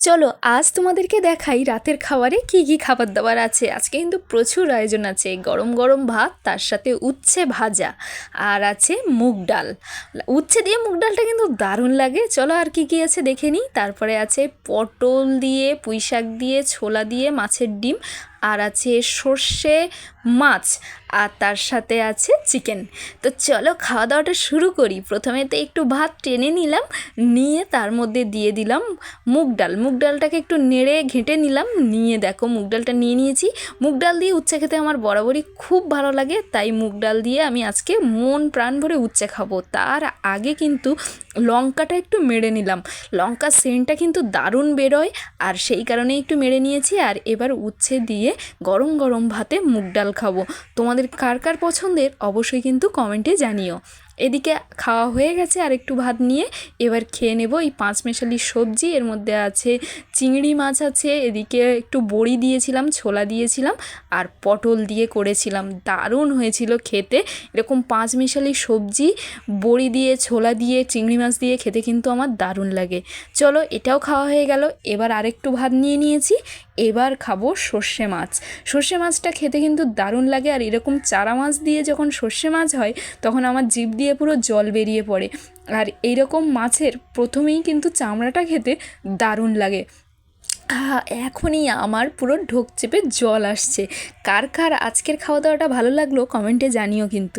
চলো আজ তোমাদেরকে দেখাই রাতের খাবারে কি কি খাবার দাবার আছে। আজকে কিন্তু প্রচুর আয়োজন আছে, গরম গরম ভাত, তার সাথে উচ্ছে ভাজা, আর আছে মুগ ডাল। উচ্ছে দিয়ে মুগ ডালটা কিন্তু দারুণ লাগে। চলো আর কি কি আছে দেখে নিই। তারপরে আছে পটল দিয়ে, পুঁই শাক দিয়ে, ছোলা দিয়ে, মাছের ডিম, আর আছে সর্ষে মাছ, আর তার সাথে আছে চিকেন। তো চলো খাওয়া দাওয়াটা শুরু করি। প্রথমে তো একটু ভাত টেনে নিলাম, নিয়ে তার মধ্যে দিয়ে দিলাম মুগ ডাল। মুগ ডালটাকে একটু নেড়ে ঘেঁটে নিলাম, নিয়ে দেখো মুগ ডালটা নিয়ে নিয়েছি। মুগ ডাল দিয়ে উচ্ছে খেতে আমার বরাবরই খুব ভালো লাগে, তাই মুগ ডাল দিয়ে আমি আজকে মন প্রাণ ভরে উচ্ছে খাবো। তার আগে কিন্তু লঙ্কাটা একটু মেরে নিলাম, লঙ্কার সেন্টটা কিন্তু দারুণ বেরোয়, আর সেই কারণে একটু মেরে নিয়েছি। আর এবার উচ্ছে দিয়ে গরম গরম ভাতে মুগ ডাল খাবো। তোমাদের কার কার পছন্দের অবশ্যই কিন্তু কমেন্টে জানিও। এদিকে খাওয়া হয়ে গেছে, আর একটু ভাত নিয়ে এবার খেয়ে নেব এই পাঁচমেশালি সবজি। এর মধ্যে আছে চিংড়ি মাছ আছে, এদিকে একটু বড়ি দিয়েছিলাম, ছোলা দিয়েছিলাম, আর পটল দিয়ে করেছিলাম। দারুণ হয়েছিল খেতে। এরকম পাঁচমেশালি সবজি বড়ি দিয়ে, ছোলা দিয়ে, চিংড়ি মাছ দিয়ে খেতে কিন্তু আমার দারুণ লাগে। চলো এটাও খাওয়া হয়ে গেল। এবার আরেকটু ভাত নিয়ে নিয়েছি, এবার খাবো সর্ষে মাছ। সর্ষে মাছটা খেতে কিন্তু দারুণ লাগে, আর এরকম চারা মাছ দিয়ে যখন সর্ষে মাছ হয় তখন আমার জিভ দিয়ে পুরো জল বেরিয়ে পড়ে। আর এইরকম মাছের প্রথমেই কিন্তু চামড়াটা খেতে দারুণ লাগে। এখনই আমার পুরো ঢোক চেপে জল আসছে। কার কার আজকের খাওয়া দাওয়াটা ভালো লাগলো কমেন্টে জানিও কিন্তু।